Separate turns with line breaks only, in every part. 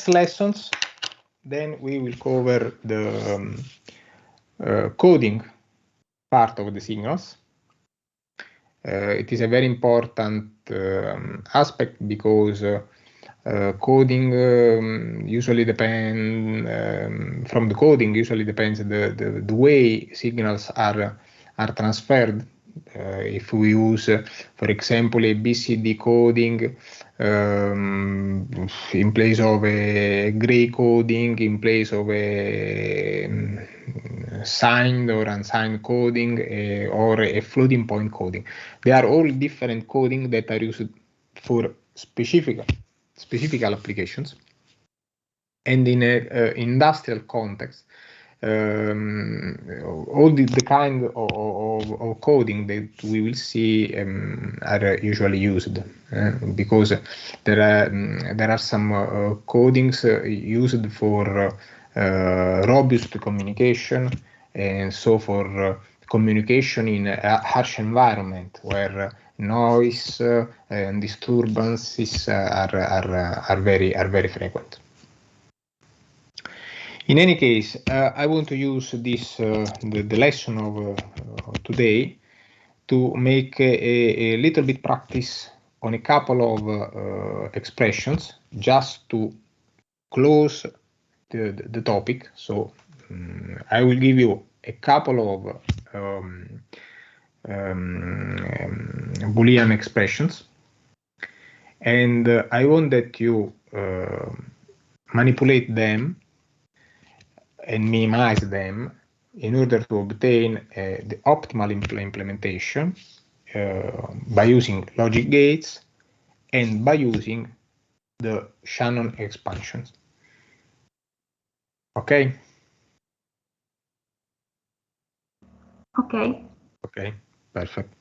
next lessons, then we will cover the coding part of the signals. It is a very important aspect because coding usually depends from the coding usually depends the way signals are transferred. If we use, for example, a BCD coding in place of a gray coding, in place of a signed or unsigned coding, or a floating point coding, they are all different coding that are used for specific applications. And in an industrial context, all the kind of coding that we will see are usually used because there are some codings used for robust communication, and so for communication in a harsh environment where noise and disturbances are very frequent. In any case, I want to use this the lesson of today to make a little bit practice on a couple of expressions just to close the topic. So I will give you a couple of Boolean expressions, and I want that you manipulate them and minimize them in order to obtain the optimal implementation by using logic gates and by using the Shannon expansions. Okay?
Okay.
Okay, perfect.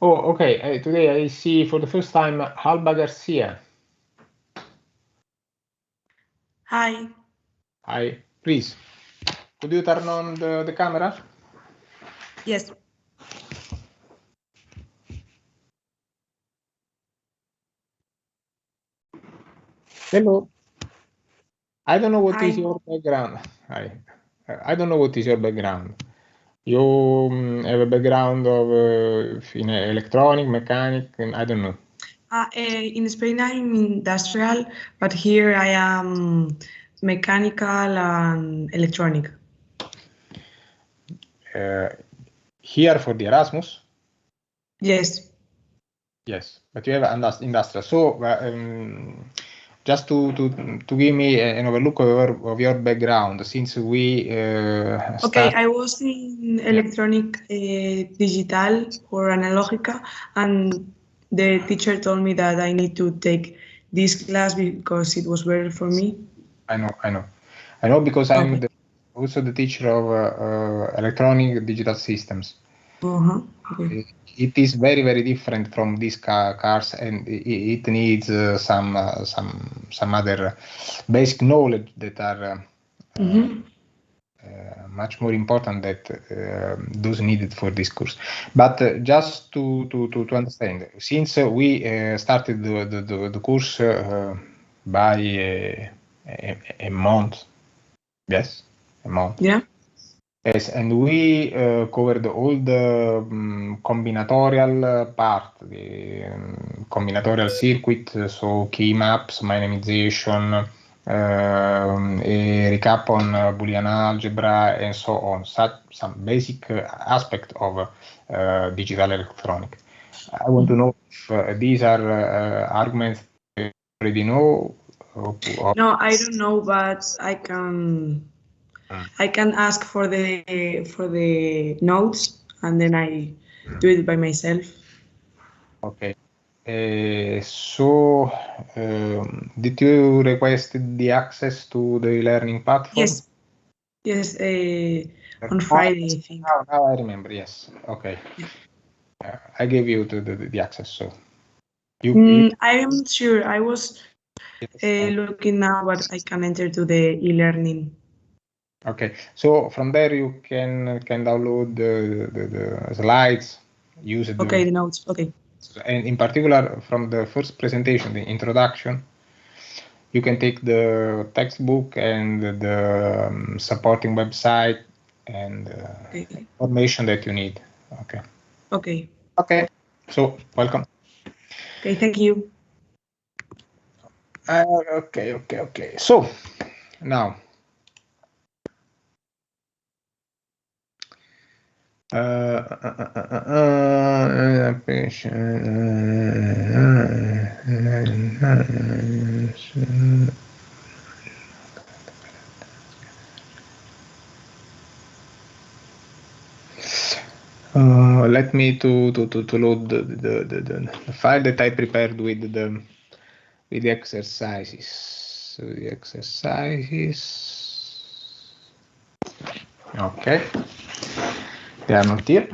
Oh, okay. Today I see for the first time Alba Garcia.
Hi.
Hi, please. Could you turn on the camera?
Yes.
Hello. I don't know what
Hi.
is your background. I don't know what is your background. You have a background of in electronic, mechanic, and I don't know.
In Spain, I'm industrial, but here I am mechanical and electronic.
Here for the Erasmus?
Yes.
Yes, but you have industrial. So just to give me an overlook of your background, since we
Okay, I was in electronic, digital or analogica, and the teacher told me that I need to take this class because it was better for me.
I know because I'm also the teacher of electronic digital systems.
Okay.
It is very different from these cars, and it needs some other basic knowledge that are much more important than those needed for this course. But just to understand, since we started the course by a month, yes, a month.
Yeah.
Yes, and we covered all the combinatorial part, the combinatorial circuit, so key maps, minimization, a recap on Boolean algebra, and so on. Some basic aspect of digital electronic. I want to know if these are arguments you already know.
No, I don't know, but I can ask for the notes, and then I do it by myself.
Okay. So, did you request the access to the learning platform?
Yes. On Friday, I think.
Now I remember. Yes. Okay. Yeah. I gave you the access. So
I am sure. I was looking now, but I can enter to the e-learning.
Okay. So from there you can download the slides. Use it.
Okay, the notes. Okay.
And in particular, from the first presentation, the introduction, you can take the textbook and the supporting website and information that you need. Okay.
Okay.
Okay. So welcome.
Okay. Thank you.
Okay. So now. Let me to load the file that I prepared with the exercises. So the exercises. Okay, they are not here.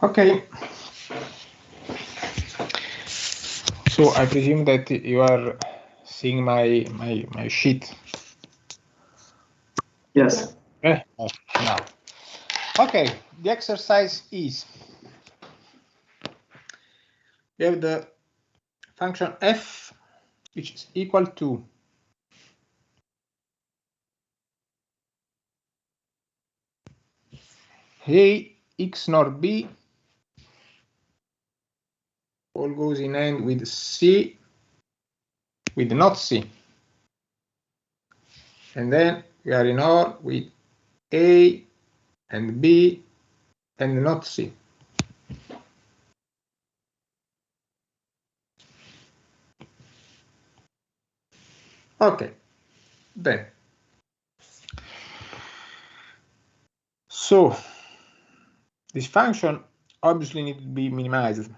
Okay. So I presume that you are seeing my sheet.
Yes.
Now. Okay, the exercise is we have the function f, which is equal to a x nor b, all goes in end with c, with not c, and then we are in OR with a and b and not c. Okay, then. So this function obviously needs to be minimized.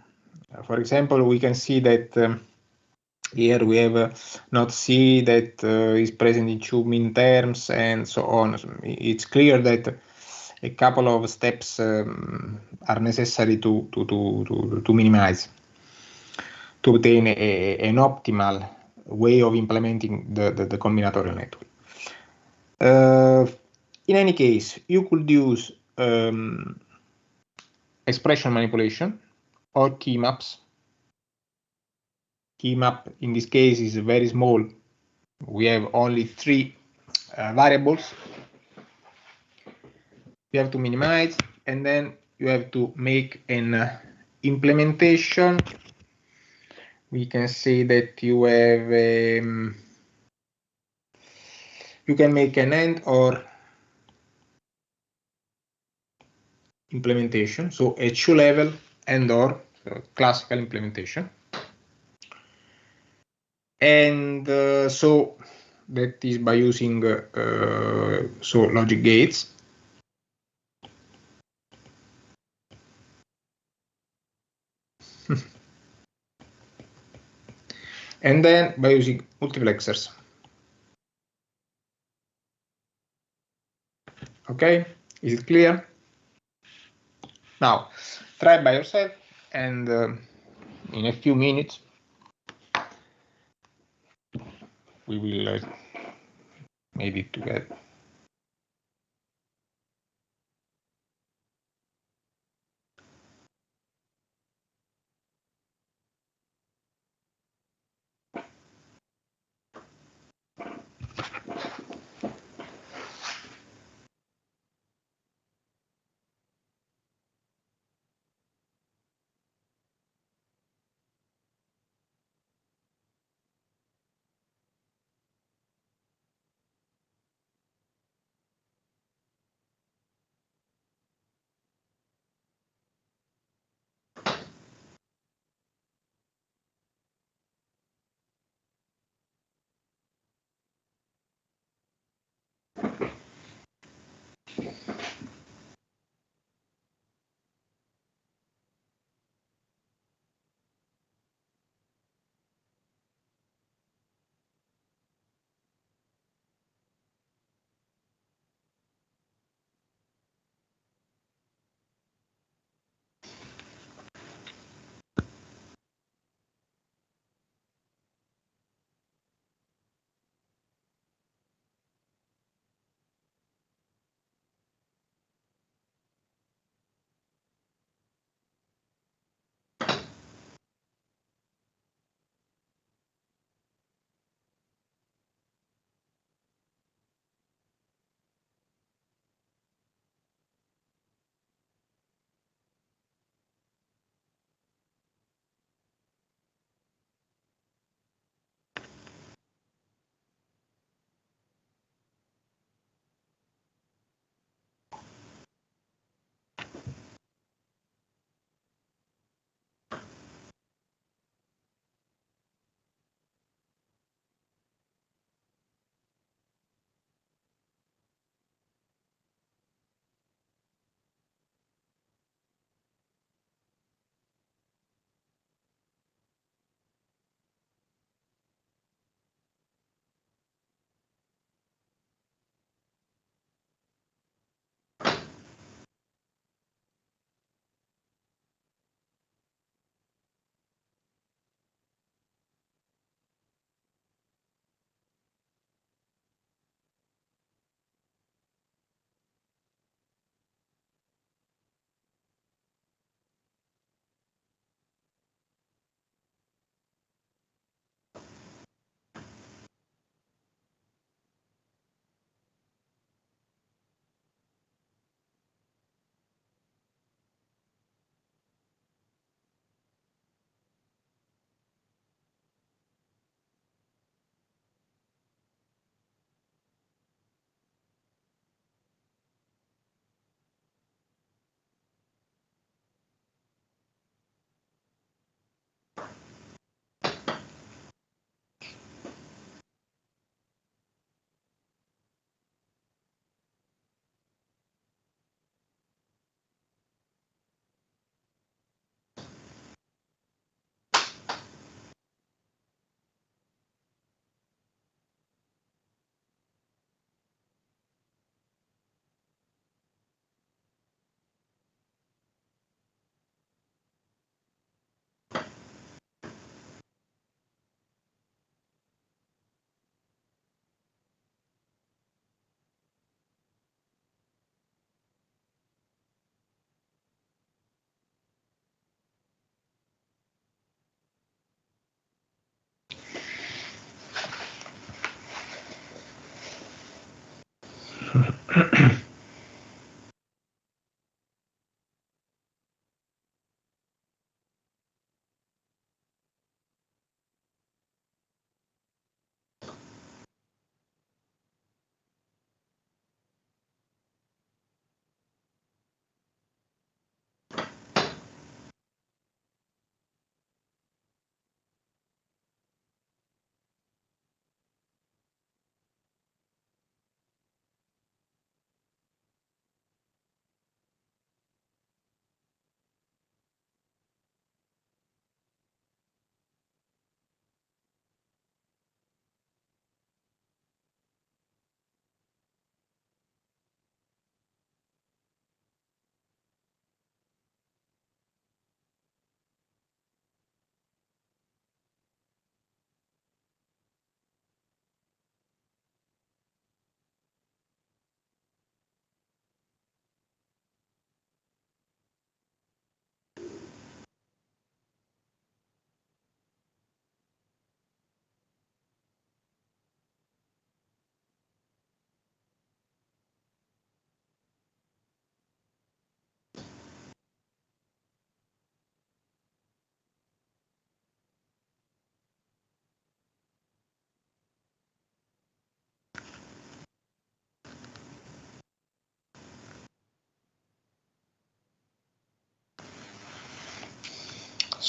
For example, we can see that here we have not c that is present in two min terms and so on. It's clear that a couple of steps are necessary to minimize, to obtain an optimal way of implementing the combinatorial network. In any case, you could use expression manipulation or key maps. Key map in this case is very small. We have only 3 variables. You have to minimize, and then you have to make an implementation. We can say that you have you can make an AND or implementation, so a 2-level AND or classical implementation. And so that is by using so logic gates. And then by using multiplexers. Okay, is it clear? Now, try by yourself, and in a few minutes, we will made it together.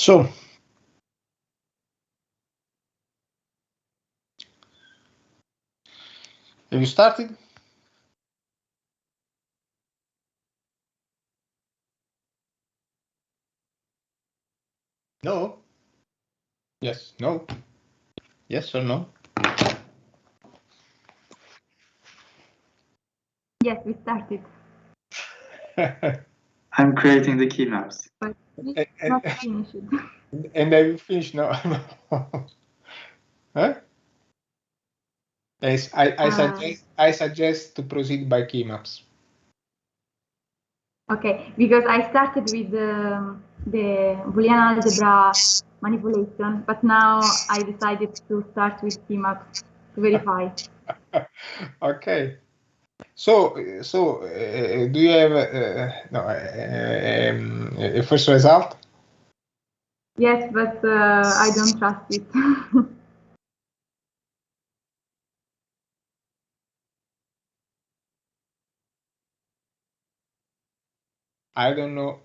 So, have you started? No. Yes. No. Yes or no?
Yes, we started.
I'm creating the key maps.
But it's not finished.
And I will finish now. Huh? Yes, I suggest to proceed by key maps.
Okay, because I started with the Boolean algebra manipulation, but now I decided to start with key maps to verify.
Okay. So, do you have a first result?
Yes, but I don't trust it.
I don't know.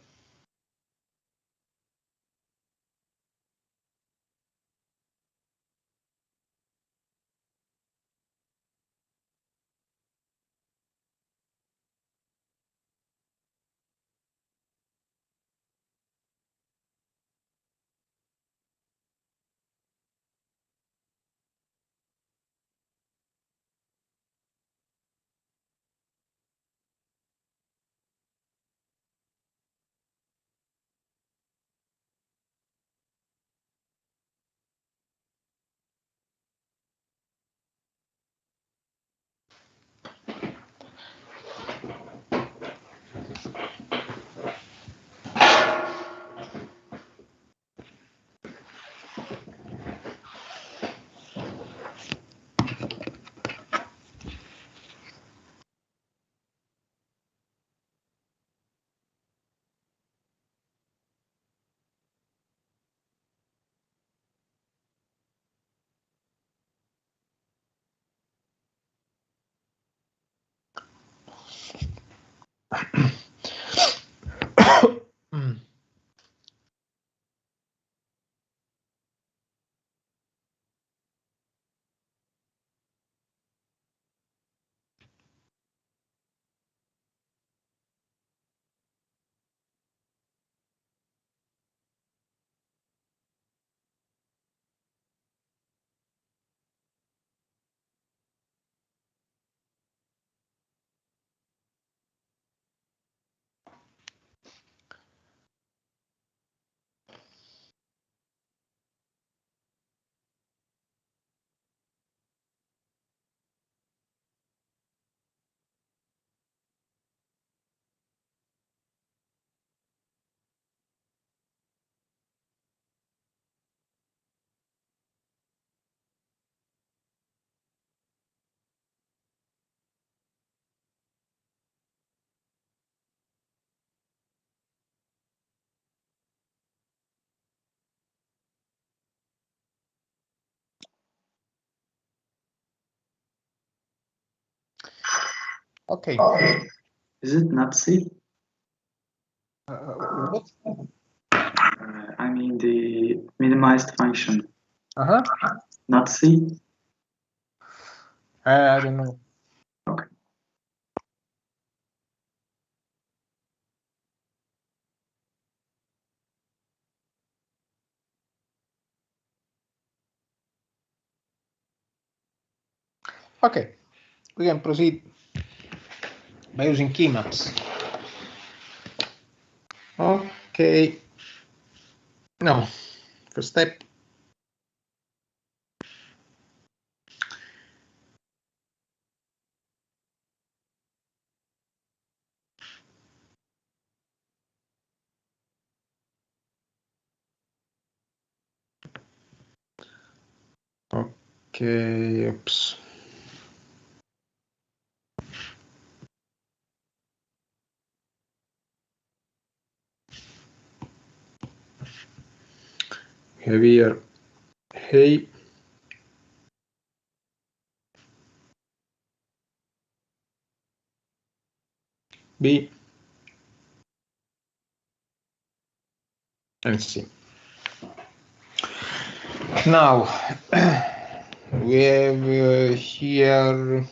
Okay.
Is it not C?
What?
I mean the minimized function.
Uh-huh.
Not C?
I don't know.
Okay.
Okay. We can proceed by using key maps. Okay. No. First step. Okay. Oops. Have here. Hey. B. And C. Now we have here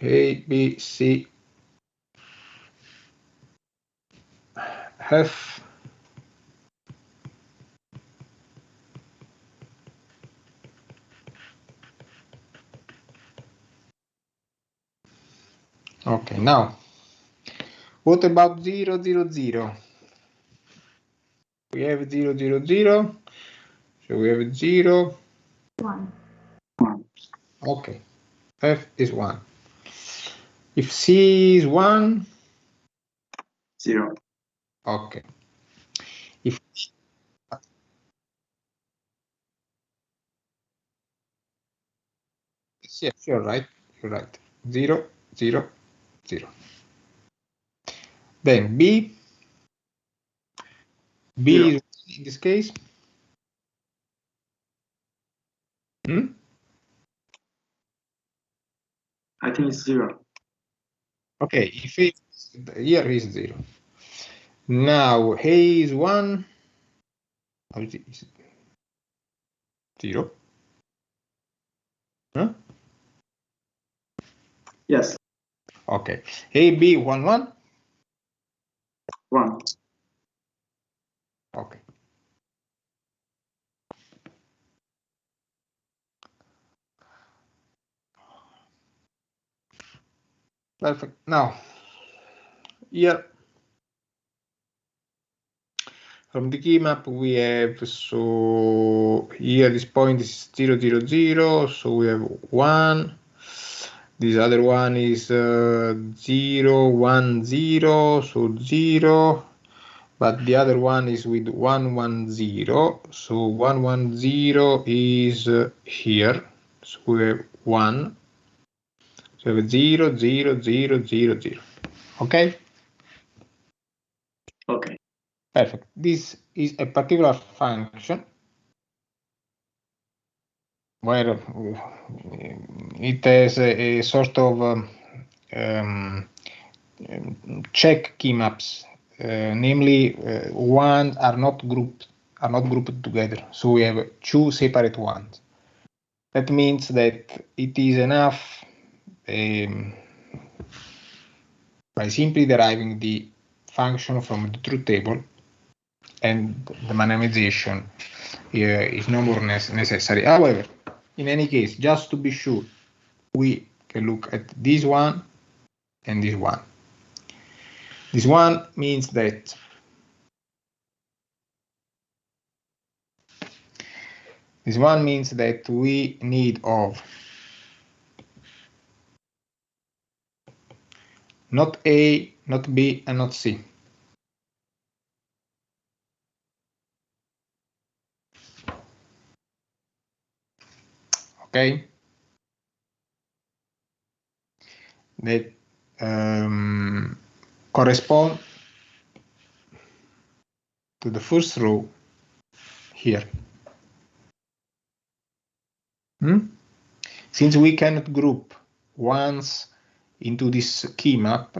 A, B, C, F. Okay, now what about 0, 0, 0? We have 0, 0, 0. So we have 0.
1.
Okay, F is 1. If C is 1,
0.
okay. If yes, you're right. You're right. 0, 0, 0. Then B. B
0.
is 1 in this case.
I think it's 0.
Okay, if it's here is 0. Now A is 1. How is it? Is it 0? Huh?
Yes.
Okay. A, B, 1, 1.
1.
Okay. Perfect. Now, here from the key map we have, so here this point is 0, 0, 0. So we have 1. This other one is 0, 1, 0. So 0. But the other one is with 1, 1, 0. So 1, 1, 0 is here. So we have 1. So we have 0, 0, 0, 0, 0. Okay?
Okay.
Perfect. This is a particular function where it has a sort of check key maps. Namely, ones are not grouped together. So we have 2 separate ones. That means that it is enough by simply deriving the function from the truth table, and the minimization is no more necessary. However, in any case, just to be sure, we can look at this one and this one. This one means that we need of not A, not B, and not C. Okay? That correspond to the first row here. Since we cannot group ones into this key map,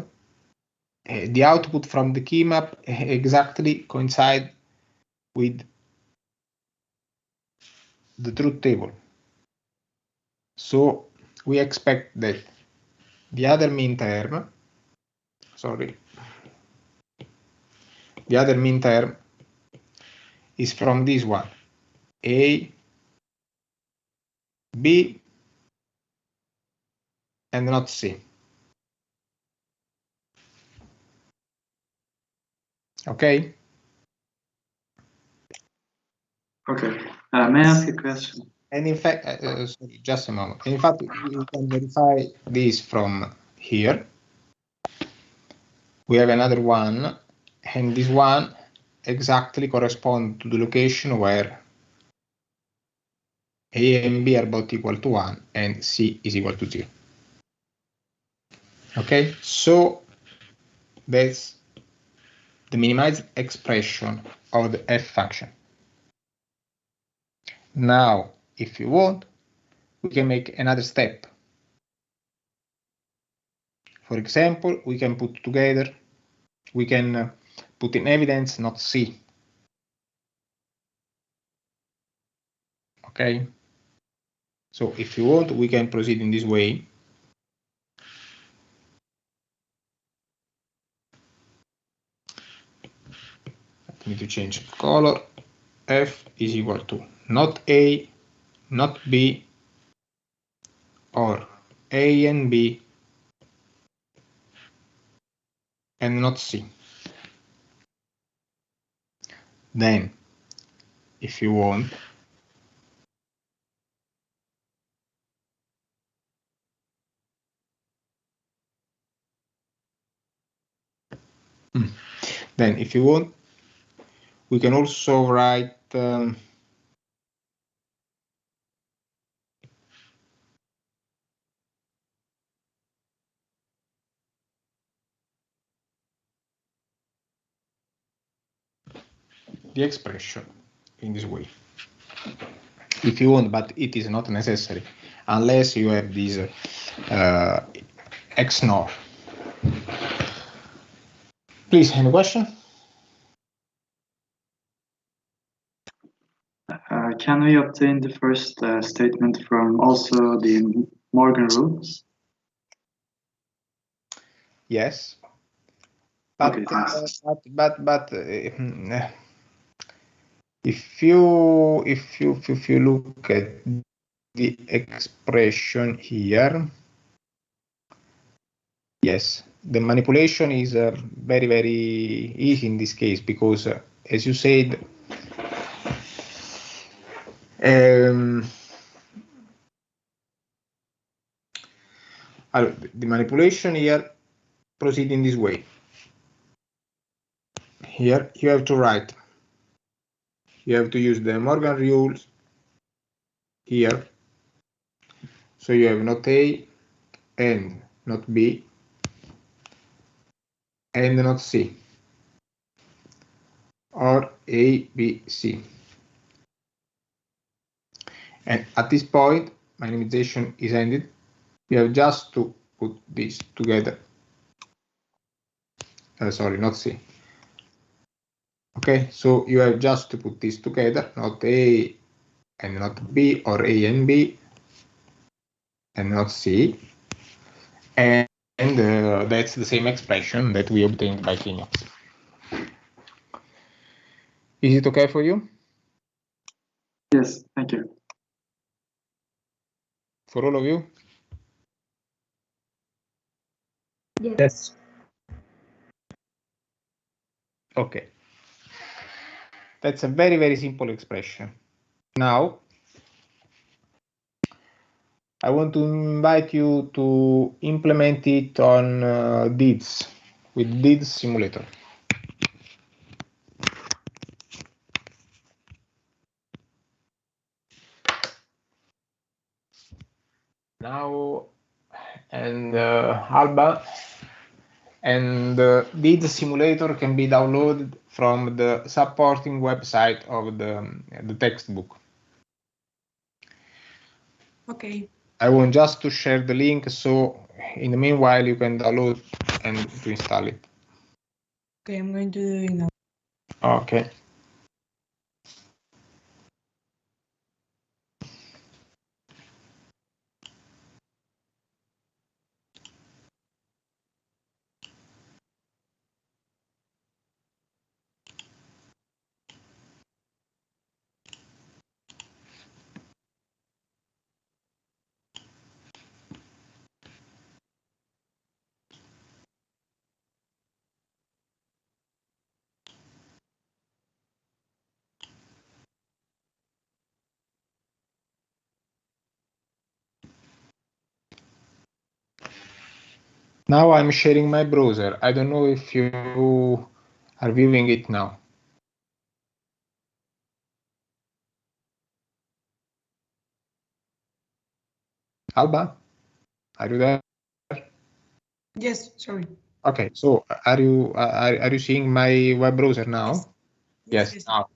the output from the key map exactly coincide with the truth table. So we expect that the other mean term, is from this one, A, B, and not C. Okay?
Okay. May I ask a question?
And in fact, sorry, just a moment. In fact, we can verify this from here. We have another one, and this one exactly corresponds to the location where A and B are both equal to 1 and C is equal to 0. Okay, so that's the minimized expression of the f function. Now, if you want, we can make another step. For example, we can put in evidence not C. Okay. So if you want, we can proceed in this way. Let me to change color. F is equal to not A, not B, or A and B, and not C. Then, if you want, then if you want, we can also write the expression in this way. If you want, but it is not necessary unless you have this XNOR. Please, any question?
Can we obtain the first statement from also the Morgan rules?
Yes. But,
Okay, thanks.
if you look at the expression here, yes, the manipulation is very, very easy in this case because, as you said, the manipulation here proceeds in this way. Here you have to write. You have to use the Morgan rules here. So you have not A and not B and not C, or A, B, C. And at this point, minimization is ended. You have just to put this together. Sorry, not C. Okay, so you have just to put this together, not A and not B, or A and B and not C. And that's the same expression that we obtained by Kiniox. Is it okay for you?
Yes, thank you.
For all of you?
Yes.
Okay. That's a very, very simple expression. Now, I want to invite you to implement it on DIDS, with DIDS simulator. Now, and Alba, and DIDS simulator can be downloaded from the supporting website of the textbook.
Okay.
I want just to share the link, so in the meanwhile you can download and to install it.
Okay, I'm going to do it now.
Okay. Now I'm sharing my browser. I don't know if you are viewing it now. Alba, are you there?
Yes, sorry.
Okay, so are you seeing my web browser now? Yes. Now.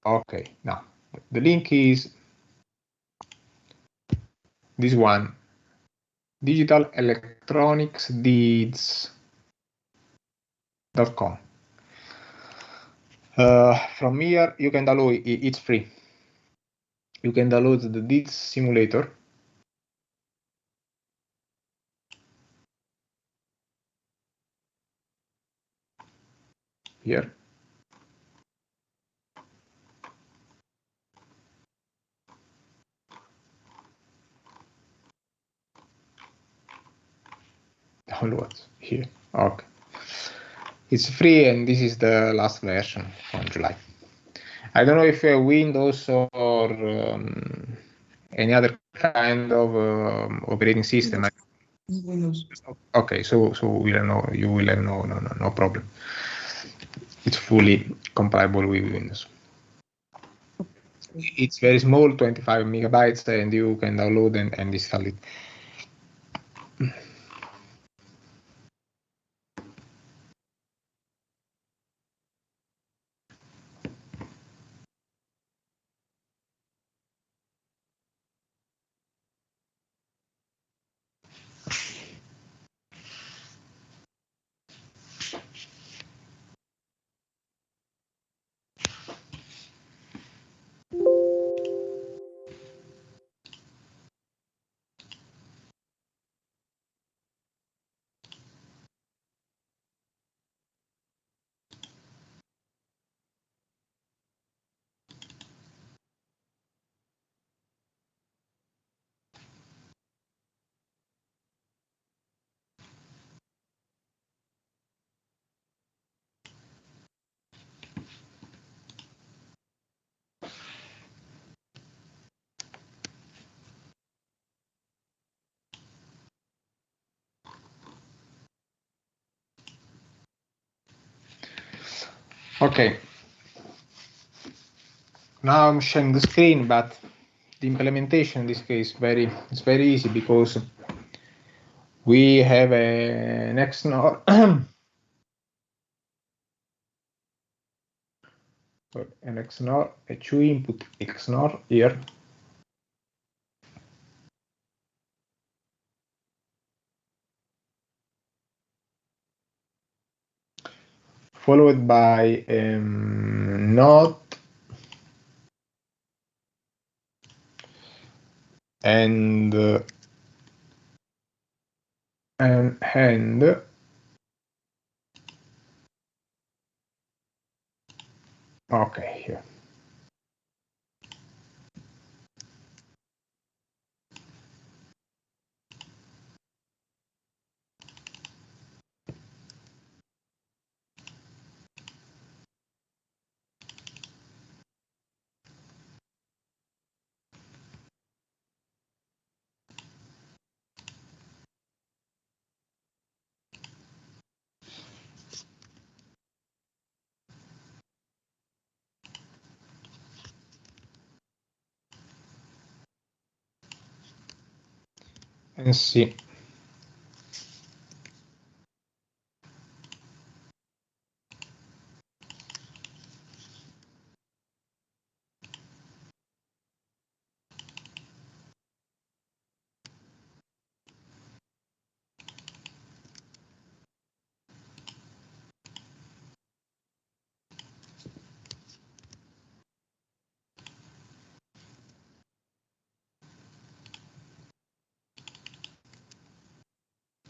Okay, now the link is this one, Digital Electronics DIDS.com. From here you can download it, it's free. you can download the DITS simulator. Here. Download here. Okay. It's free, and this is the last version from July. I don't know if Windows or any other kind of operating system.
Windows.
Okay, so we'll know. You will have no problem. It's fully compatible with Windows. It's very small, 25 megabytes, and you can download and install it. Okay. Now I'm sharing the screen, but the implementation in this case it's very easy because we have an XNOR an XNOR, a 2-input XNOR here. Followed by NOT and okay, here. And see.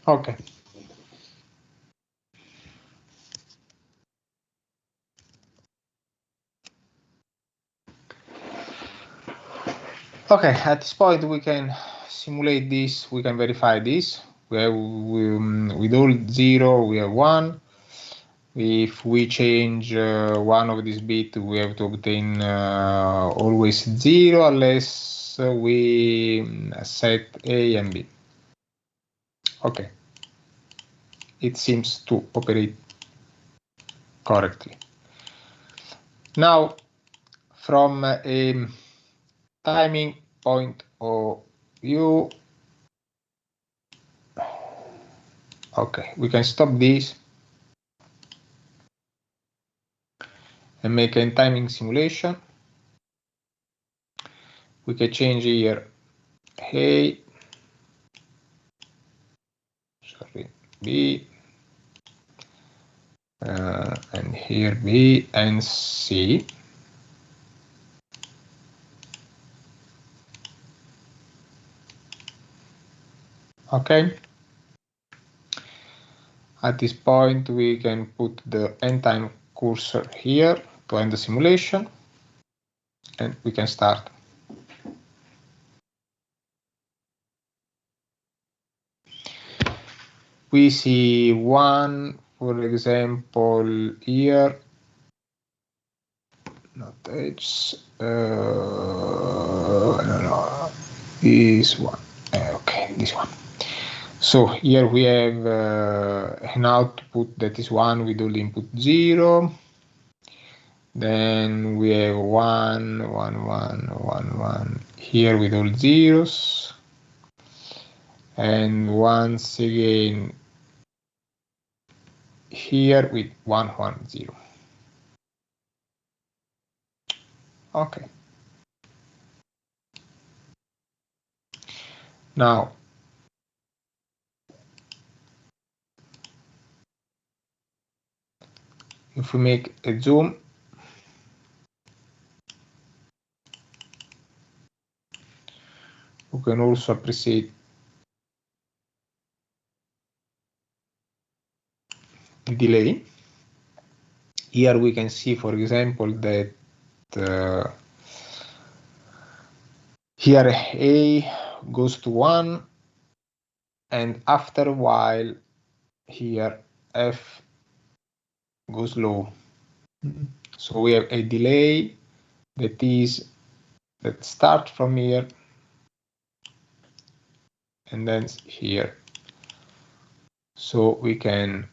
Okay. Okay, at this point we can simulate this, we can verify this. We have with all 0 we have 1. If we change one of these bits, we have to obtain always 0 unless we set A and B. Okay, it seems to operate correctly. Now, from a timing point of view, okay, we can stop this and make a timing simulation. We can change here A, sorry, B, and here B and C. Okay. At this point, we can put the end time cursor here to end the simulation, and we can start. We see one, for example, here. Not edge. No, this one. Okay, this one. So here we have an output that is 1 with all the input 0. Then we have 1, 1, 1, 1, 1 here with all zeros. And once again here with 1, 1, 0. Okay. Now, if we make a zoom, we can also appreciate the delay. Here we can see, for example, that here A goes to 1, and after a while here F goes low. So we have a delay that starts from here and then here. So we can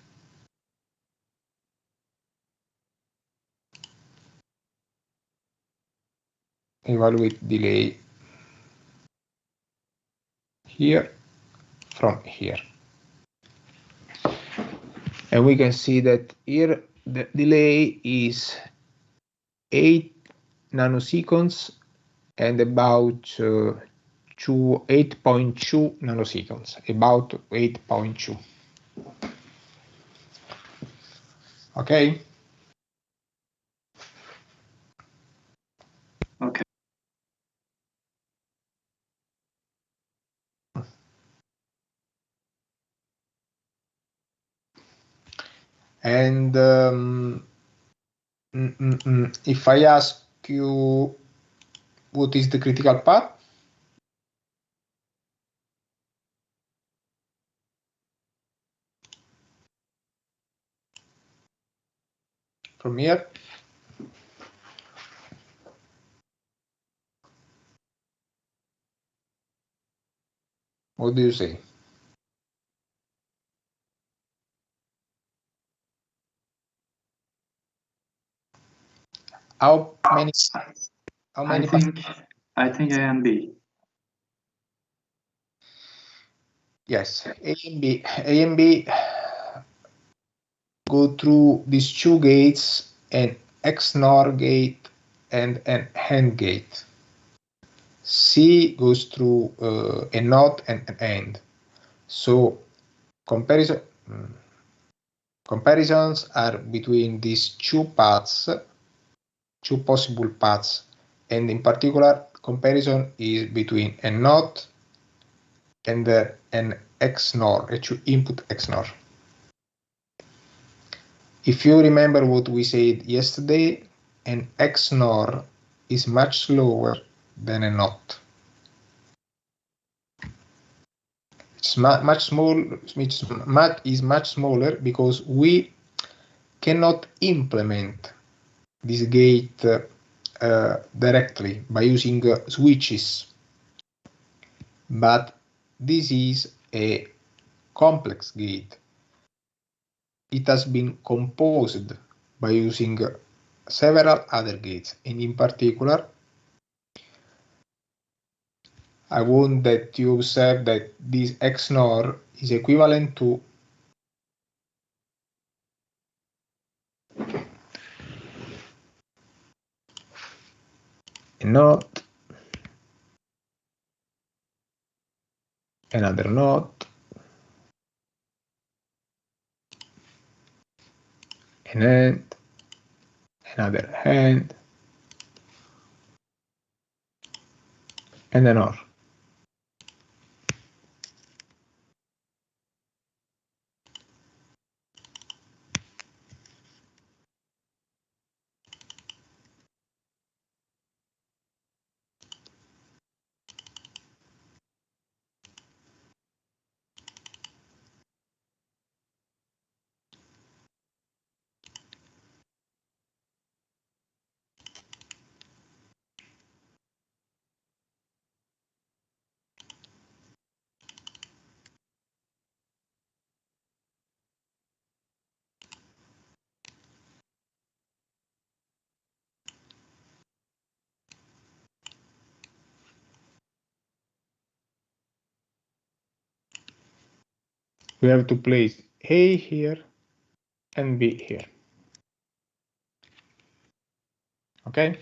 evaluate delay here from here. And we can see that here the delay is 8 nanoseconds and about 8.2 nanoseconds, about 8.2. Okay.
Okay.
And if I ask you what is the critical path? From here? What do you say? How many?
I think A and B.
Yes, A and B go through these two gates, an XNOR gate and an AND gate. C goes through a NOT and an AND. So comparisons are between these two paths, two possible paths, and in particular, comparison is between a NOT and an XNOR, a two input XNOR. If you remember what we said yesterday, an XNOR is much slower than a NOT. It's much smaller because we cannot implement this gate directly by using switches. But this is a complex gate. It has been composed by using several other gates, and in particular, I want that you observe that this XNOR is equivalent to a NOT, another NOT, an AND, another AND, and an OR. we have to place A here and B here. Okay?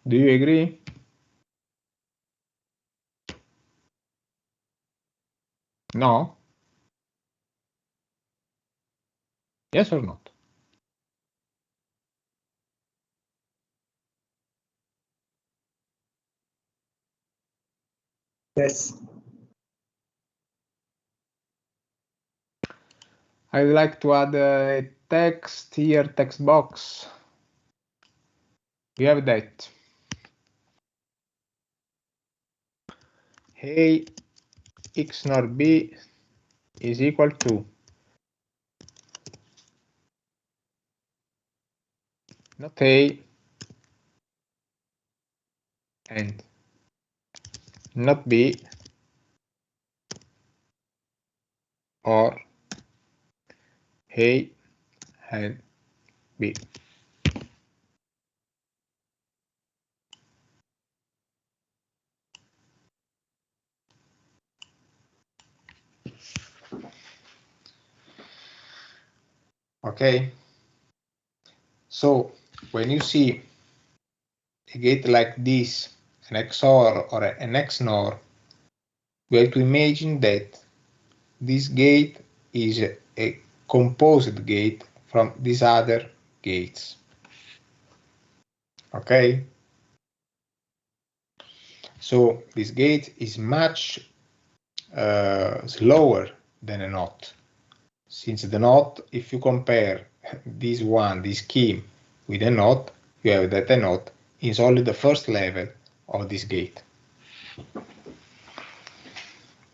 Do you agree? No? Yes or not?
Yes.
I would like to add a text here, text box. We have that. A x nor B is equal to not A and not B or A and B. Okay, so when you see a gate like this, an XOR or an XNOR, we have to imagine that this gate is a composed gate from these other gates. Okay, so this gate is much slower than a NOT, since the NOT, if you compare this scheme with a NOT, you have that a NOT is only the first level of this gate.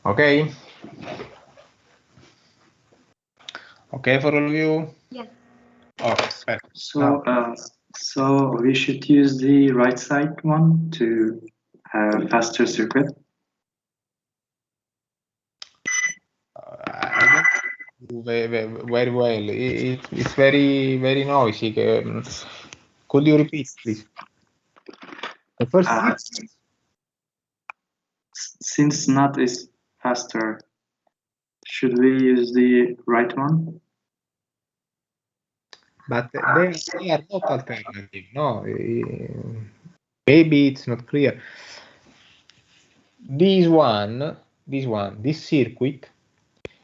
Okay? Okay for all of you?
Yes.
Okay, perfect.
So we should use the right side one to have a faster circuit.
I don't do very well. It's very, very noisy. Could you repeat, please? The first
Since NOT is faster, should we use the right one?
but they are not alternative. No, maybe it's not clear. This circuit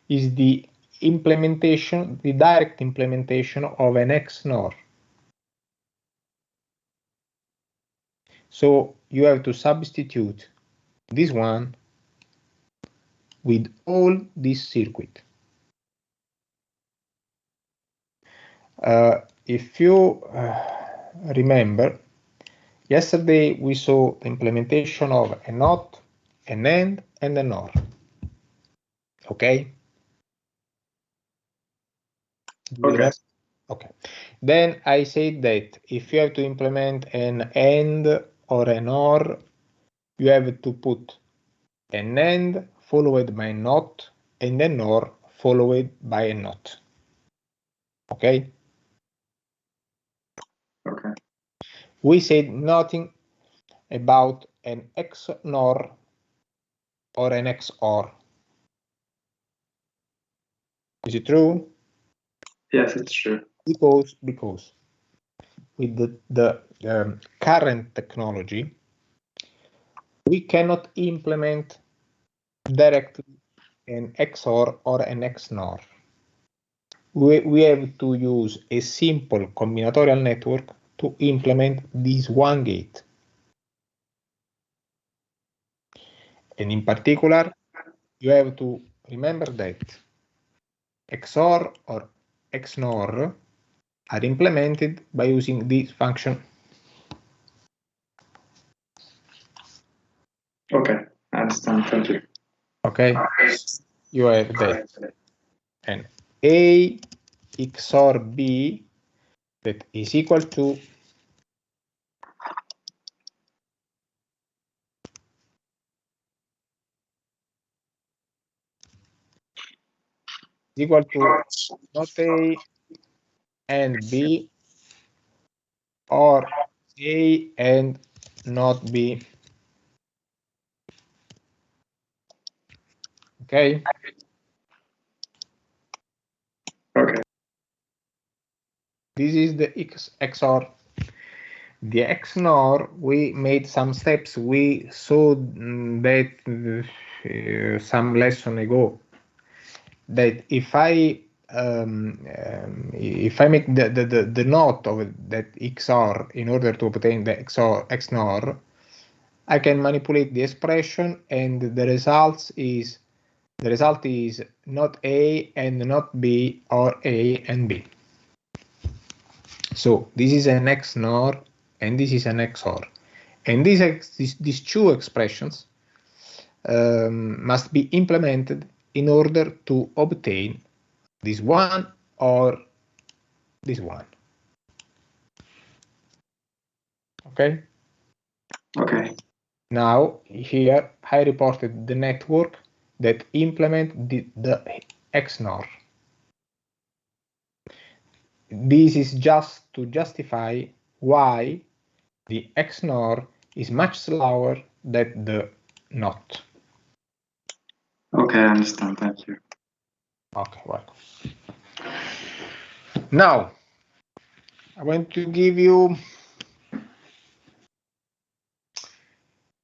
is the implementation, the direct implementation of an XNOR. So you have to substitute this one with all this circuit. If you remember, yesterday we saw the implementation of a NOT, an AND, and an OR. Okay?
Okay.
Okay. Then I said that if you have to implement an AND or an OR, you have to put an AND followed by a NOT and an OR followed by a NOT. Okay?
Okay.
We said nothing about an XNOR or an XOR. Is it true?
Yes, it's true.
Because with the current technology, we cannot implement directly an XOR or an XNOR. We have to use a simple combinatorial network to implement this one gate. And in particular, you have to remember that XOR or XNOR are implemented by using this function.
Okay, I understand. Thank you.
Okay, you have that. And A XOR B that is equal to not A and B or A and not B. Okay.
Okay.
This is the XOR. The XNOR, we made some steps. We saw that some lesson ago, that if I make the note of that XOR in order to obtain the XNOR, I can manipulate the expression, and the result is not A and not B, or A and B. So this is an XNOR and this is an XOR, and these two expressions must be implemented in order to obtain this one or this one. Okay.
Okay.
Now here I reported the network that implement the XNOR. This is just to justify why the XNOR is much slower than the NOT.
Okay, I understand. Thank you.
Okay, welcome. Now, I want to give you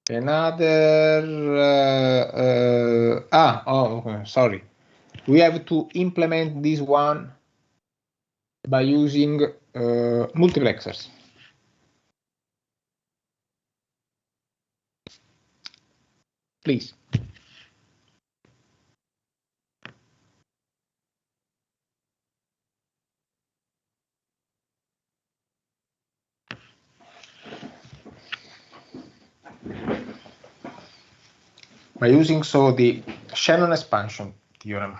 another. Okay, sorry. We have to implement this one by using multiplexers. Please. By using the Shannon expansion theorem.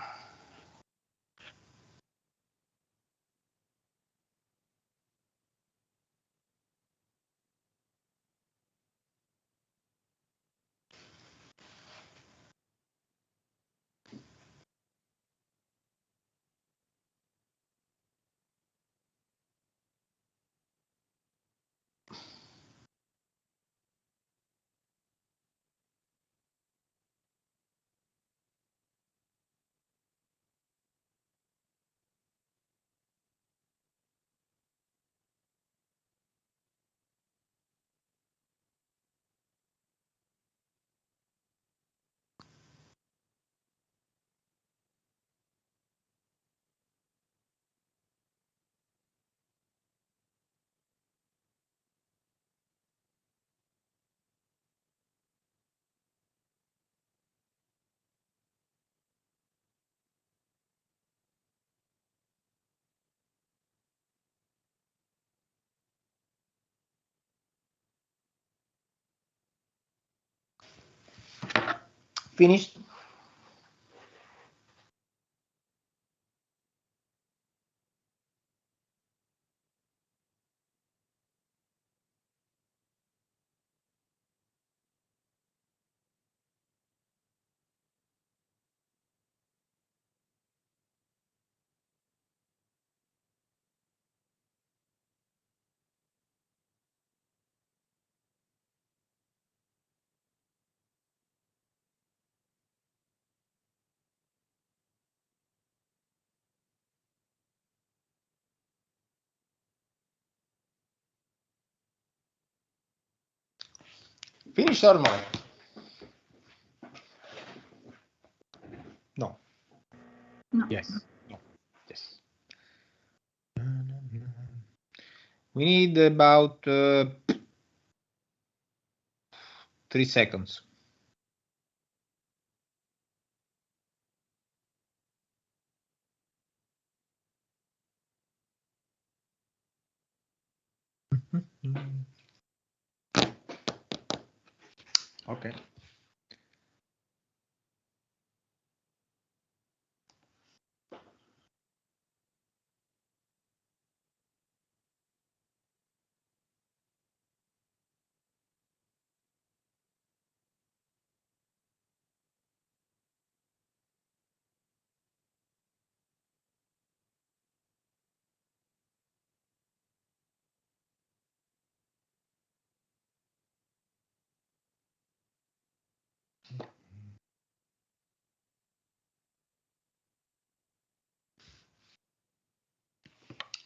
Finished? Finished or not? No.
No.
Yes. No. Yes. We need about 3 seconds. Okay.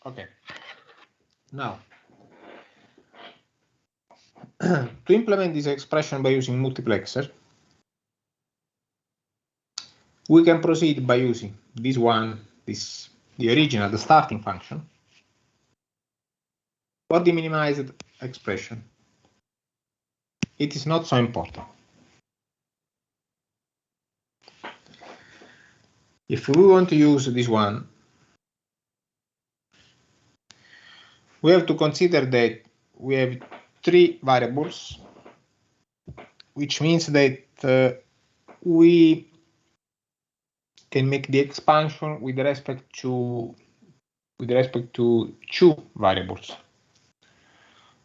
Okay. Now, to implement this expression by using multiplexer, we can proceed by using this one, the original, the starting function, or the minimized expression. It is not so important. If we want to use this one, we have to consider that we have 3 variables, which means that we can make the expansion with respect to 2 variables.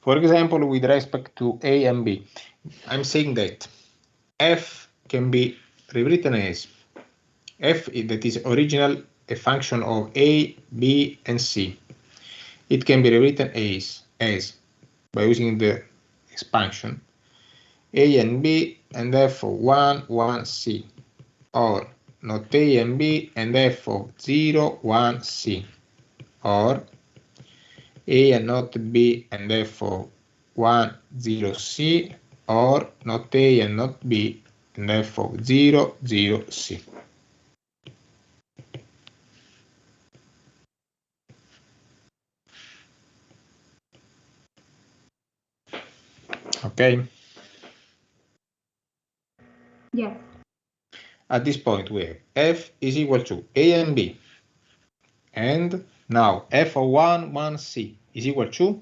For example, with respect to A and B, I'm saying that f can be rewritten as f, that is original, a function of A, B, and C. It can be rewritten as by using the expansion A and B and f of 1, 1, C, or not A and B and f of 0, 1, C, or A and not B and f of 1, 0, C, or not A and not B and f of 0, 0, C. Okay?
Yes.
At this point, we have f is equal to A and B. And now f of 1, 1, C is equal to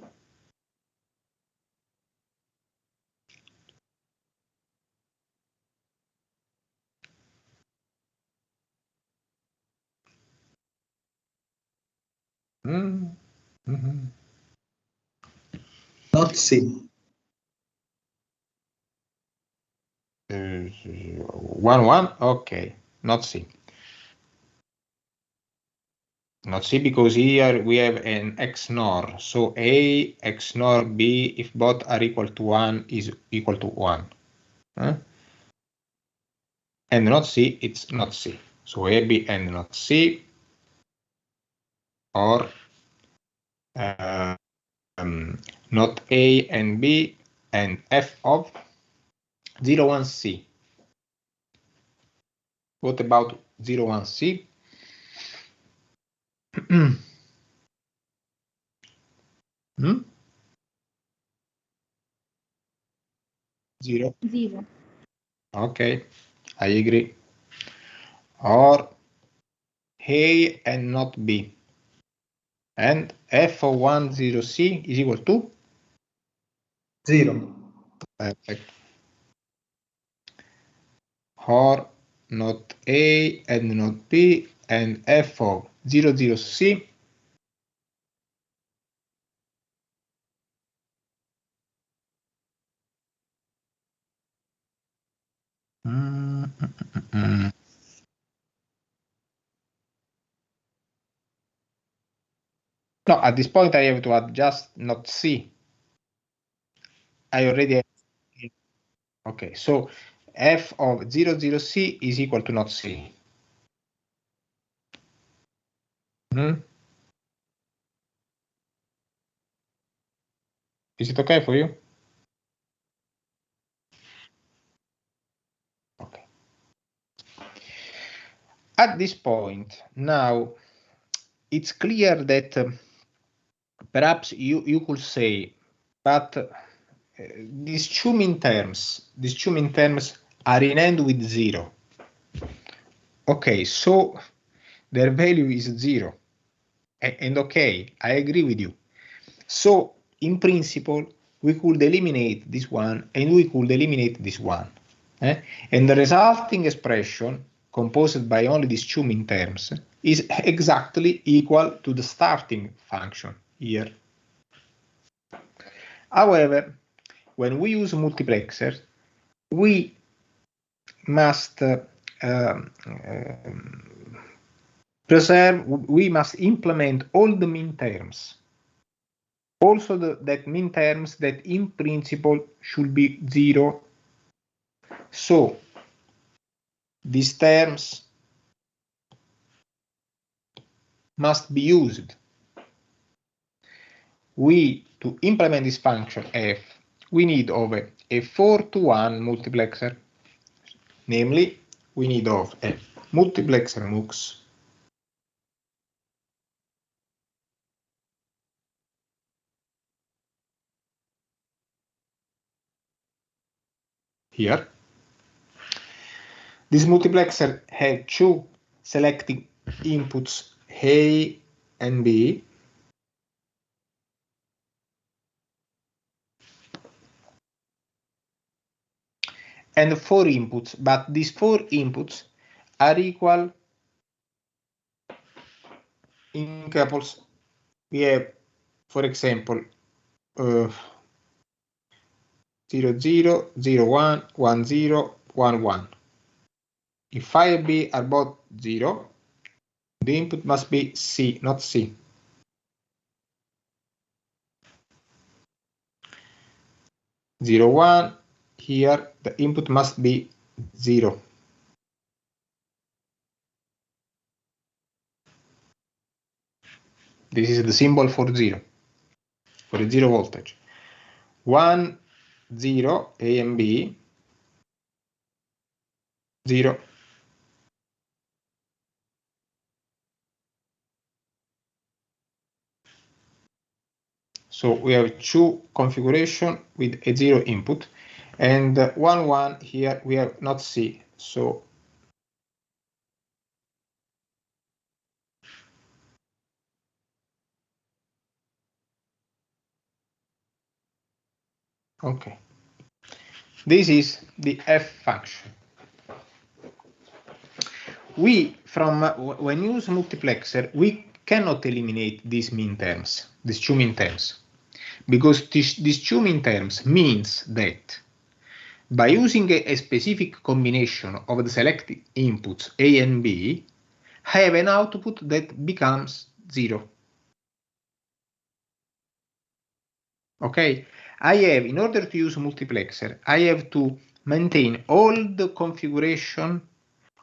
Not C.
1, 1, okay, not C. Not C because here we have an XNOR. So A XNOR B, if both are equal to 1, is equal to 1. And not C, it's not C. So A, B, and not C, or not A and B, and f of 0, 1, C. What about 0, 1, C? Zero.
0.
Okay, I agree. Or A and not B. And f of 1, 0, C is equal to
0.
Perfect. Or not A and not B, and f of 0, 0, C No, at this point I have to add just not C. I already have. Okay, so f of 0, 0, C is equal to not C. Is it okay for you? Okay. At this point, now it's clear that perhaps you could say, but these two mean terms are in end with 0. Okay, so their value is 0. And okay, I agree with you. So in principle, we could eliminate this one and we could eliminate this one. And the resulting expression, composed by only these two mean terms, is exactly equal to the starting function here. However, when we use multiplexers, we must we must implement all the mean terms. Also that mean terms that in principle should be 0. So these terms must be used. to implement this function f, we need of a 4-to-1 multiplexer. Namely, we need of a multiplexer MUX here. This multiplexer has two selecting inputs A and B. And 4 inputs, but these 4 inputs are equal in couples. We have, for example, 0, 0, 0, 1, 1, 0, 1, 1. If I and B are both 0, the input must be C, not C. Zero, 1, here the input must be 0. This is the symbol for 0, for the 0 voltage. 1, 0, A and B, 0. So we have two configuration with a 0 input, and 1, 1 here we have not C. So okay, this is the f function. We, when use multiplexer, we cannot eliminate these minterms, these two minterms, because these two minterms means that by using a specific combination of the selected inputs A and B, I have an output that becomes 0. Okay, I have, in order to use multiplexer, I have to maintain all the configuration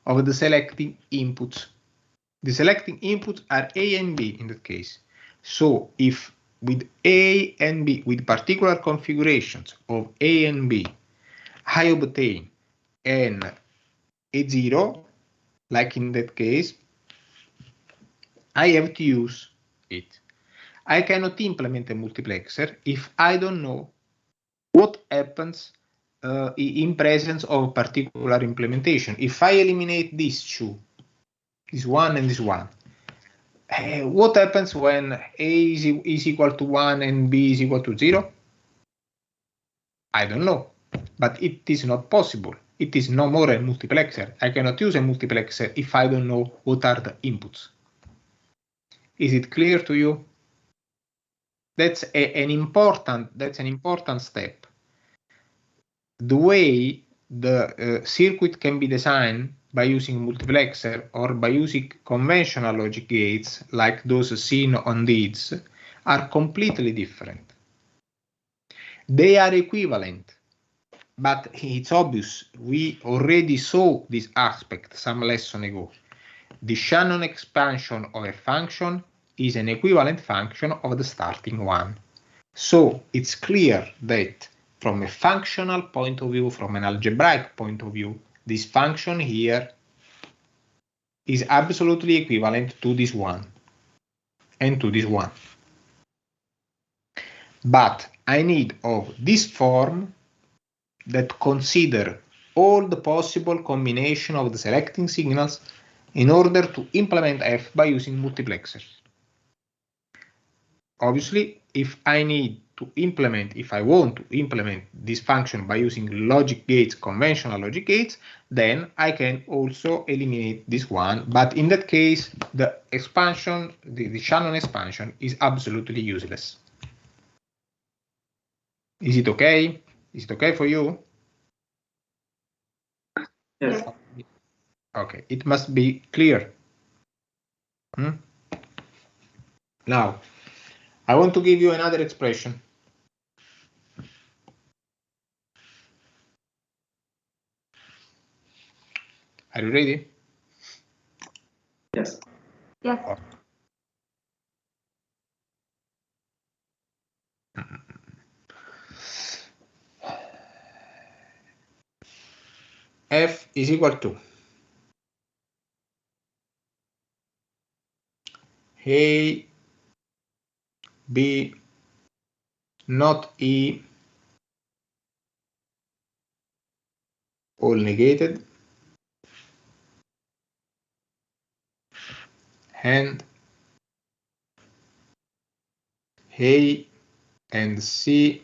of the selecting inputs. The selecting inputs are A and B in that case. So if with A and B, with particular configurations of A and B, I obtain a 0, like in that case, I have to use it. I cannot implement a multiplexer if I don't know what happens in presence of a particular implementation. If I eliminate these two, this one and this one, what happens when A is equal to 1 and B is equal to 0? I don't know, but it is not possible. It is no more a multiplexer. I cannot use a multiplexer if I don't know what are the inputs. Is it clear to you? That's an important step. The way the circuit can be designed by using multiplexer or by using conventional logic gates like those seen on these are completely different. They are equivalent, but it's obvious. We already saw this aspect some lesson ago. The Shannon expansion of a function is an equivalent function of the starting one. So it's clear that from a functional point of view, from an algebraic point of view, this function here is absolutely equivalent to this one and to this one. But I need of this form that consider all the possible combination of the selecting signals in order to implement f by using multiplexers. Obviously, if I want to implement this function by using logic gates, conventional logic gates, then I can also eliminate this one. But in that case, the expansion, the Shannon expansion is absolutely useless. Is it okay? Is it okay for you?
Yes.
Okay, it must be clear. Now, I want to give you another expression. Are you ready?
Yes.
Yes.
F is equal to A, B, not E, all negated, and A and C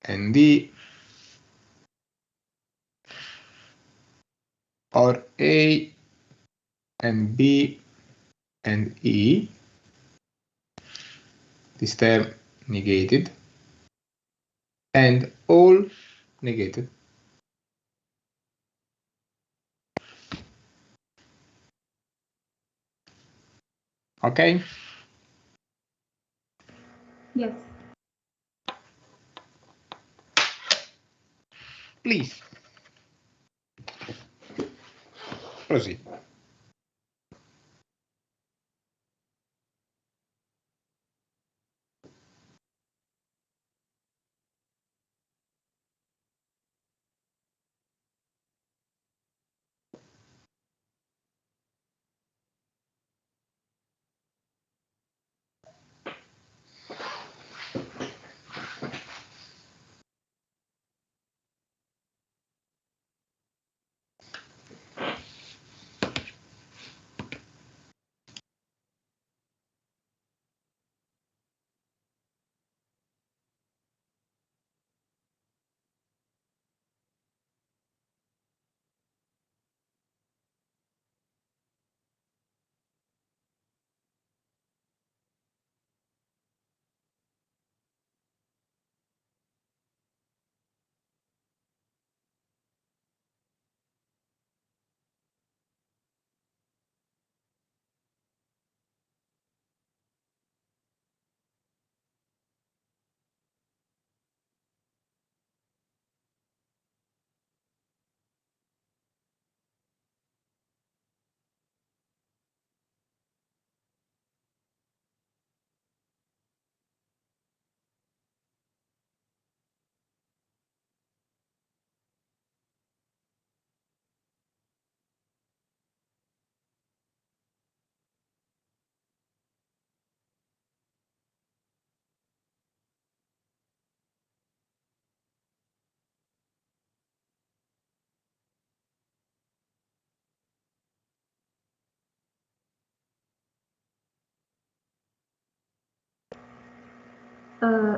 and D, or A and B and E, this term negated, and all negated. Okay?
Yes.
Please. Proceed.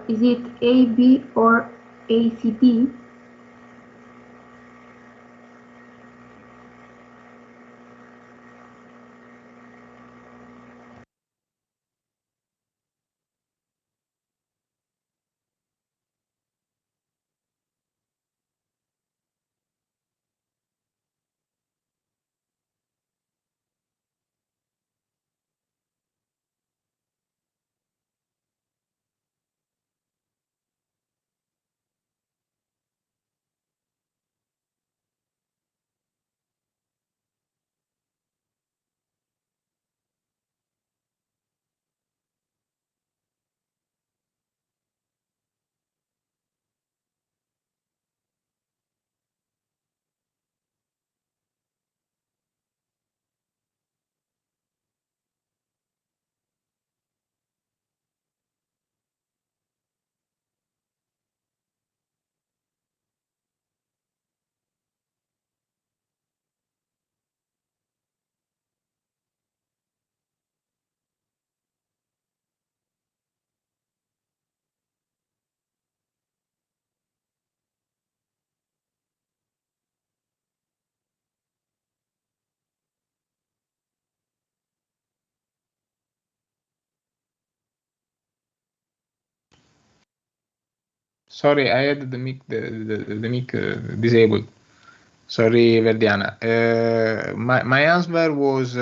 Is it AB or ACP?
Sorry, I had the mic disabled. Sorry, Verdiana. My answer was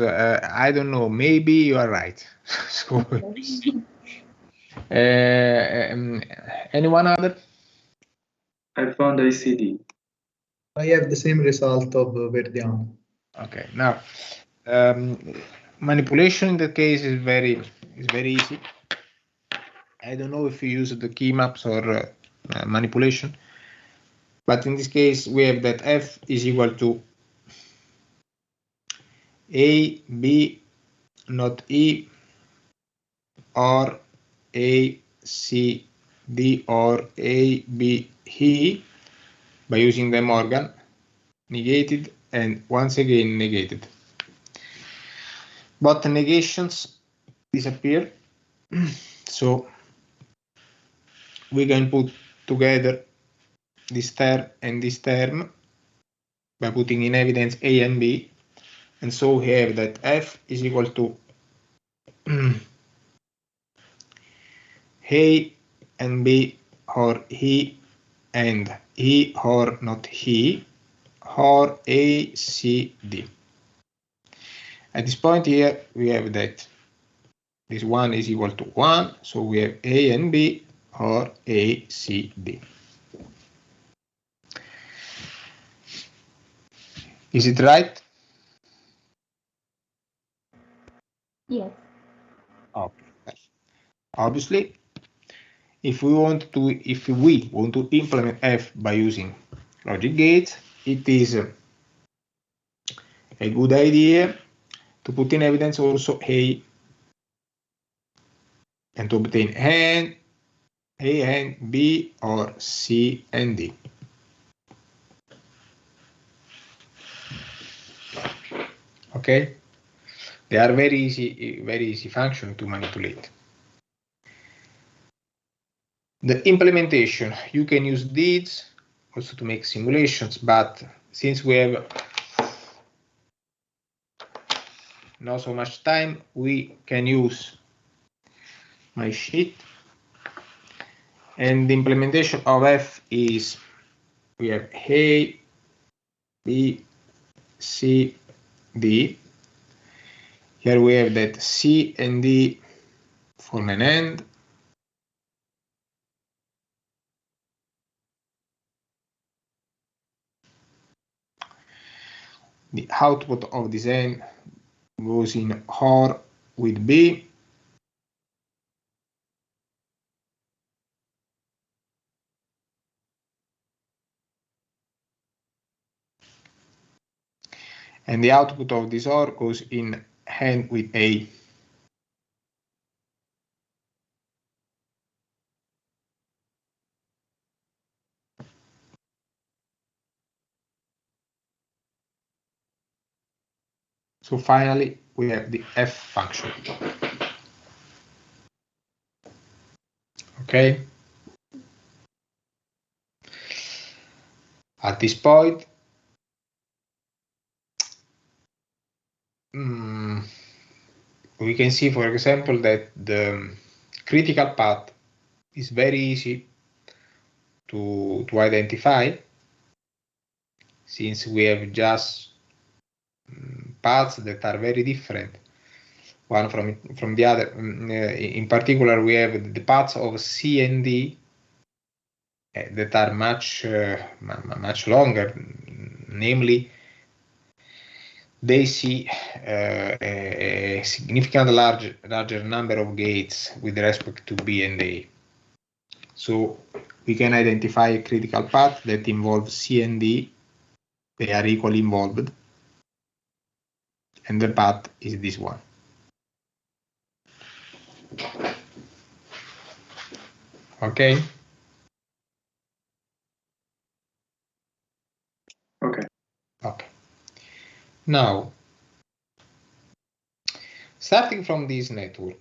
I don't know. Maybe you are right. So, anyone other?
I found ACD.
I have the same result of Verdiano.
Okay. Now, manipulation in that case is very easy. I don't know if you use the key maps or manipulation. But in this case, we have that f is equal to a, b, not e, or a, c, d, or a, b, e by using De Morgan, negated, and once again negated. But the negations disappear, so we can put together this term and this term by putting in evidence a and b, and so we have that f is equal to a and b, or he and he, or not he, or a, c, d. At this point here, we have that this one is equal to 1, so we have a and b, or a, c, d. Is it right?
Yes.
Okay. Obviously, if we want to implement f by using logic gates, it is a good idea to put in evidence also a, and to obtain a and b, or c and d. Okay, they are very easy function to manipulate. The implementation, you can use these also to make simulations, but since we have not so much time, we can use my sheet. And the implementation of f is, we have a, b, c, d. Here we have that c and d form an AND. The output of this AND goes in OR with B. And the output of this OR goes in AND with A. So finally, we have the F function. Okay. At this point, we can see, for example, that the critical path is very easy to identify, since we have just paths that are very different one from the other. In particular, we have the paths of C and D that are much longer. Namely, they see a significant larger number of gates with respect to B and A. So we can identify a critical path that involves C and D. They are equally involved, and the path is this one. Okay.
Okay.
Okay. Now, starting from this network,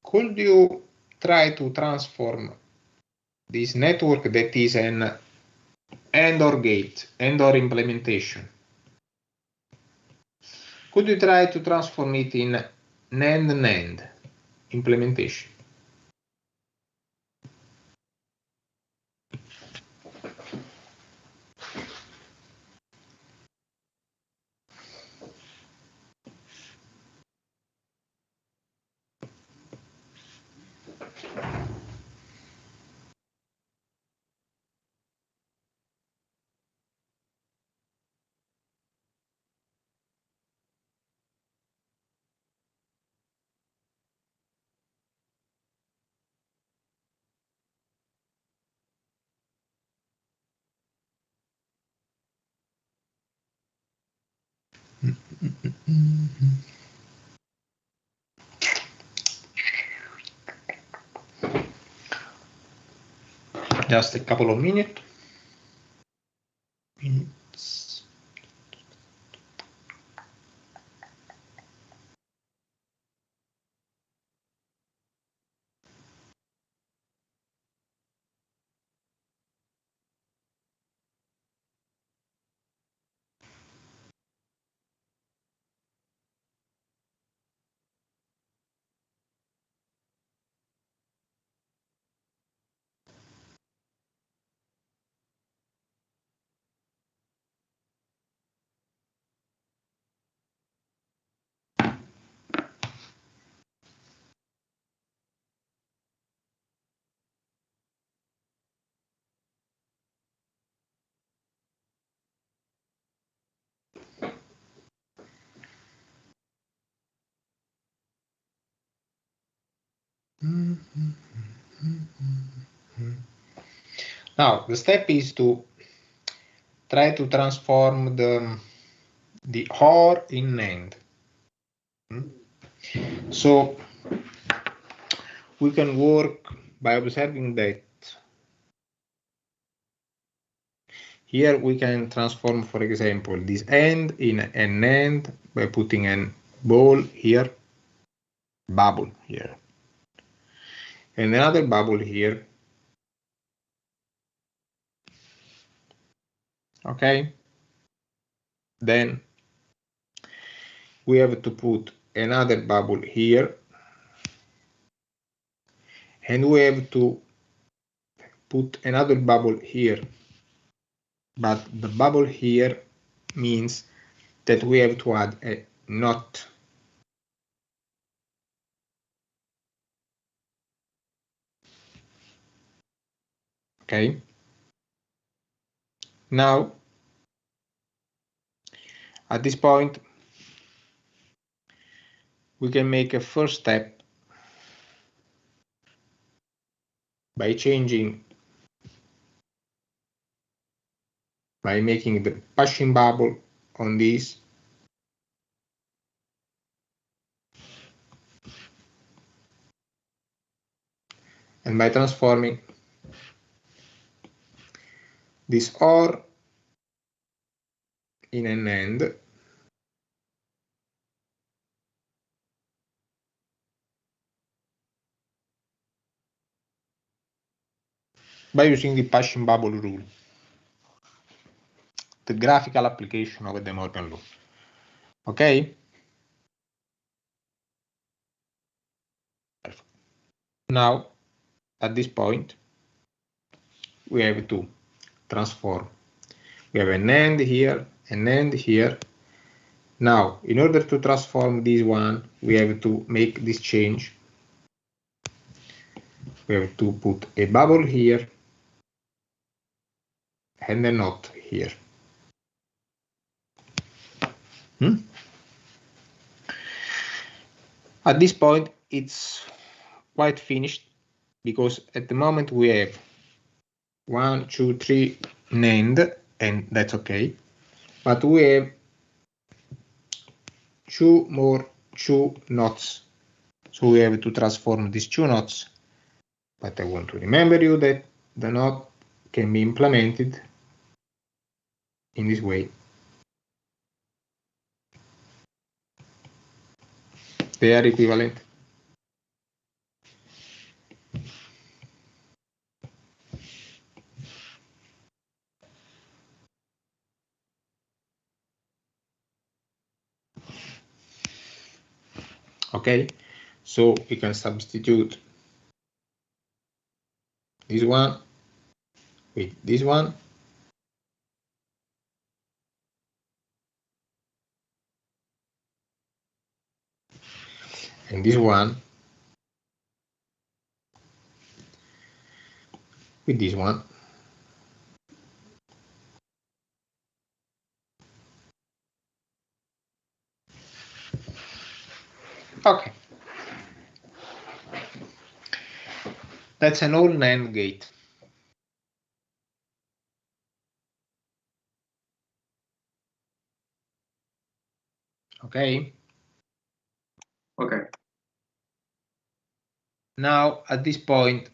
could you try to transform this network that is an AND OR gate, AND OR implementation? Could you try to transform it in NAND implementation? Just a couple of minutes. Now the step is to try to transform the OR in NAND. So we can work by observing that here we can transform, for example, this AND in an NAND by putting a ball here, bubble here, and another bubble here. Okay, then we have to put another bubble here, and we have to put another bubble here, but the bubble here means that we have to add a NOT. Okay, now at this point we can make a first step by making the passing bubble on this, and by transforming this OR in an AND. By using the passing bubble rule, the graphical application of De Morgan law. Okay? Now, at this point, we have to transform. We have an AND here, an AND here. Now, in order to transform this one, we have to make this change. We have to put a bubble here and a NOT here. At this point, it's quite finished because at the moment we have 1, 2, 3 NAND, and that's okay. But we have two NOTs. So we have to transform these two NOTs. But I want to remember you that the NOT can be implemented in this way. They are equivalent. Okay, so we can substitute this one with this one. And this one with this one. Okay. That's an all NAND gate. Okay.
Okay.
Now, at this point,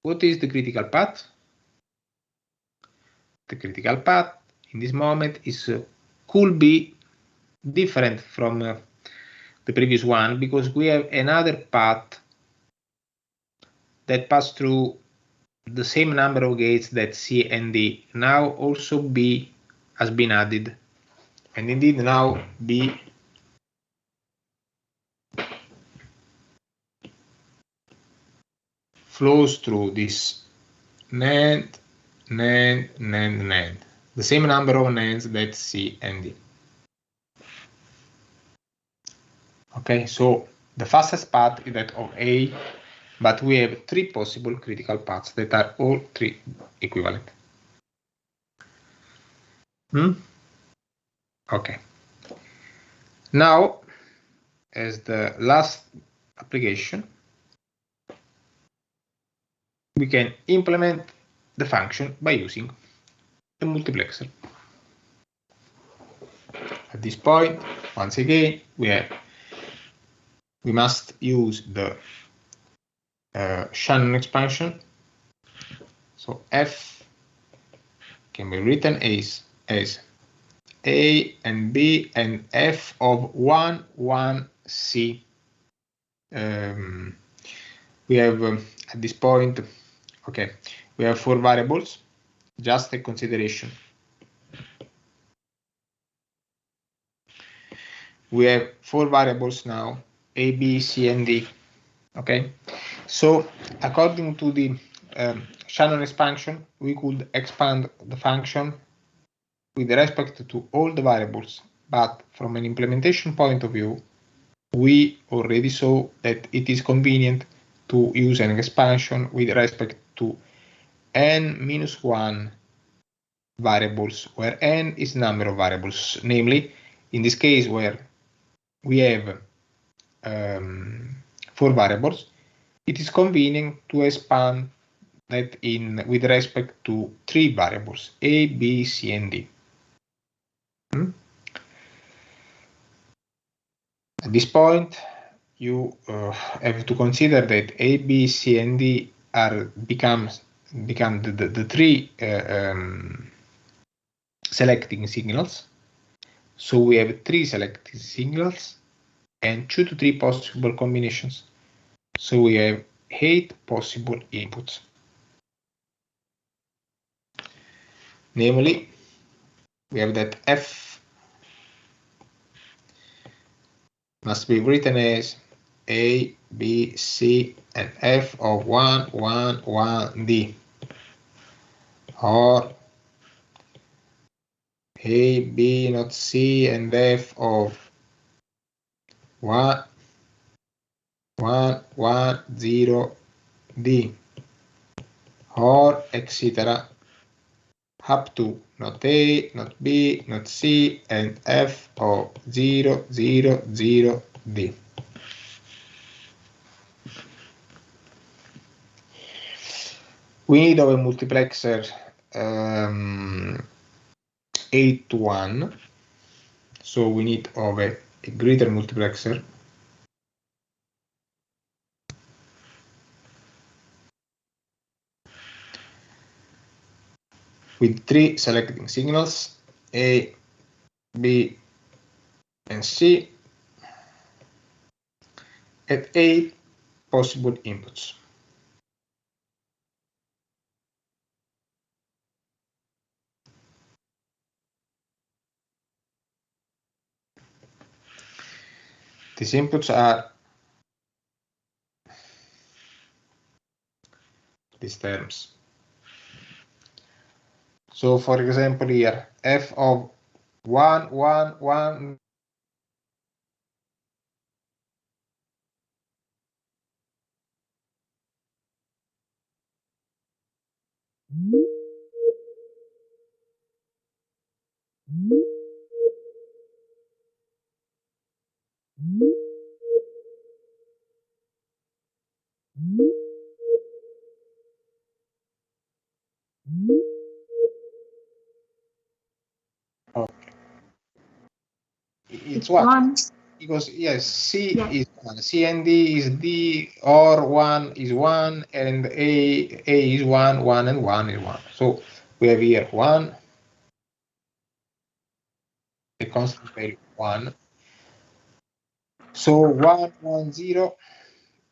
what is the critical path? The critical path in this moment is could be different from the previous one, because we have another path that pass through the same number of gates that C and D. Now also B has been added, and indeed now B flows through this NAND, NAND, NAND, NAND, the same number of NANDs that C and D. Okay, so the fastest path is that of A, but we have three possible critical paths that are all three equivalent. Okay. Now, as the last application, we can implement the function by using a multiplexer. At this point, once again, we must use the Shannon expansion. So F can be written as A and B and F of 1, 1, C. We have at this point, okay, we have 4 variables, just a consideration. We have 4 variables now, A, B, C, and D. Okay, so according to the Shannon expansion, we could expand the function with respect to all the variables, but from an implementation point of view, we already saw that it is convenient to use an expansion with respect to n-1 variables, where n is number of variables, namely, in this case where we have 4 variables, it is convenient to expand that in with respect to 3 variables, A, B, C, and D. At this point, you have to consider that A, B, C, and D are become the 3 selecting signals. So we have 3 selecting signals and 2 to 3 possible combinations. So we have 8 possible inputs. Namely, we have that F must be written as A, B, C, and F of 1, 1, 1, D. Or A, B, not C, and F of 1, 1, 1, 0, D. Or etc. up to not A, not B, not C, and F of 0, 0, 0, D. We need of a multiplexer 8 to 1, so we need of a greater multiplexer. With 3 selecting signals, A, B, and C, at 8 possible inputs. These inputs are these terms. So for example here, F of 1, 1, 1,
It's one.
Because yes, C
Yes.
is 1, C and D is D, or 1 is 1, and A is 1, 1 and 1 is 1. So we have here 1, the constant value 1. So 1, 1, 0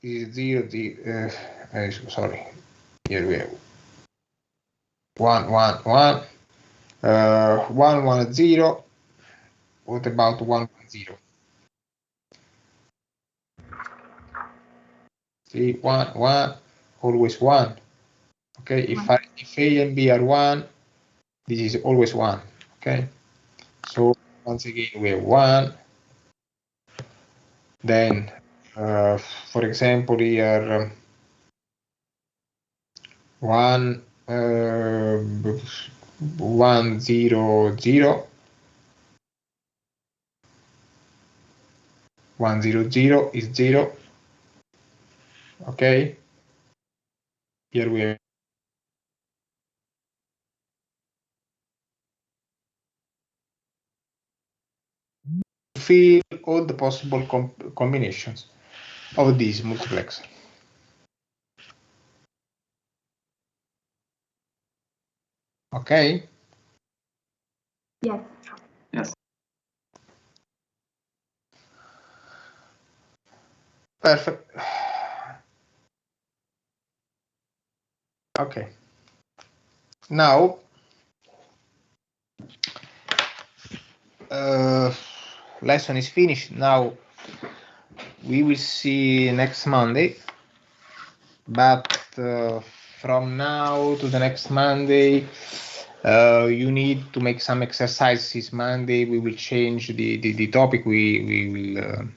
is 0, sorry, here we have 1, 1, 1, 1, 1, 0. What about 1, 1, 0? See, 1, 1, always 1. Okay, if A and B are 1, this is always 1. Okay, so once again we have 1. Then, for example, here 1, 1, 0, 0. 1, 0, 0 is 0. Okay, here we have fill all the possible combinations of this multiplexer. Okay?
Yes.
Yes.
Perfect. Okay. Now, lesson is finished. Now we will see next Monday. But from now to the next Monday, you need to make some exercises. Monday we will change the topic. We will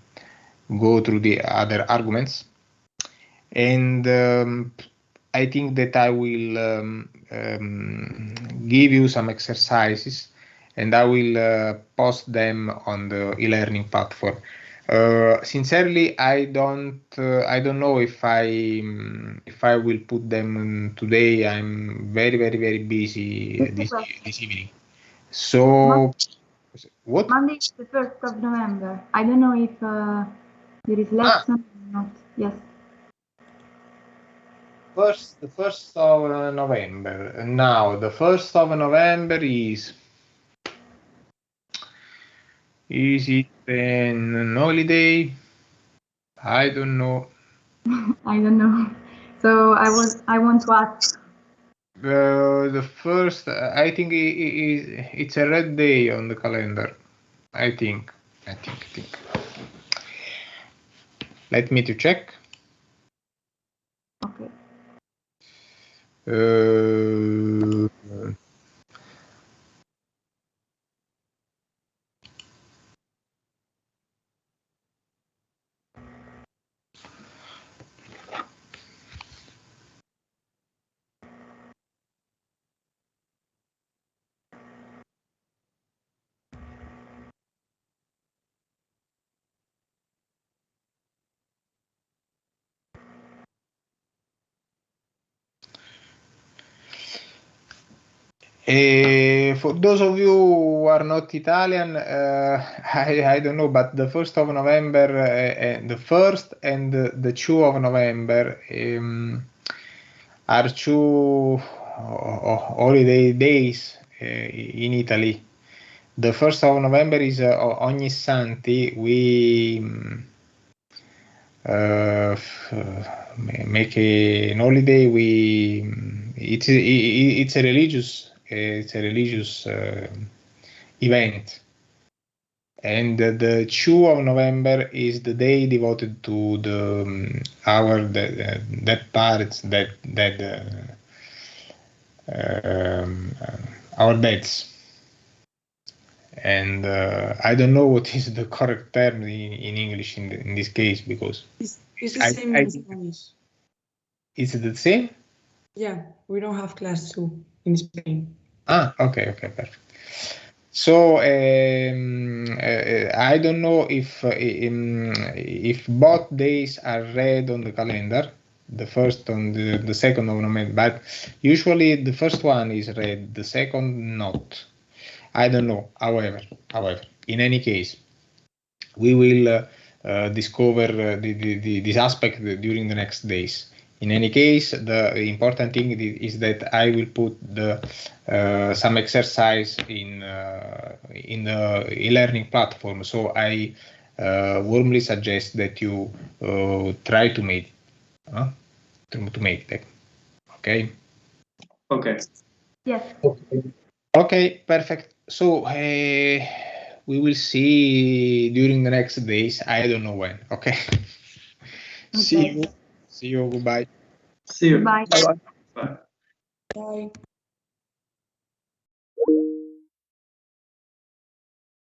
go through the other arguments, and I think that I will give you some exercises, and I will post them on the e-learning platform. Sincerely, I don't know if I will put them today. I'm very busy this evening. So what?
Monday is the 1st of November. I don't know if there is lesson or not. Yes.
The 1st of November. Now the 1st of November is it an holiday? I don't know.
I don't know. So I want to ask.
The first, I think it's a red day on the calendar. I think. Let me to check.
Okay.
For those of you who are not Italian, I don't know, but the 1st of November, the 1st and the 2 of November are two holiday days in Italy. The 1st of November is Ogni Santi. We make an holiday. It's a religious event, and the 2 of November is the day devoted to our dead parents, our deads. And I don't know what is the correct term in English in this case, because
it's the same in Spanish.
Is it the same?
Yeah, we don't have class 2 in Spain.
Okay, perfect. So I don't know if both days are read on the calendar, the 1st and the 2nd of November, but usually the first one is read, the second not. I don't know. However, in any case, we will discover this aspect during the next days. In any case, the important thing is that I will put some exercise in the e-learning platform. So I warmly suggest that you try to make it. Okay.
Okay.
Yes.
Okay, perfect. So we will see during the next days. I don't know when. Okay. See you. Goodbye.
See you.
Bye.
Bye.
Bye.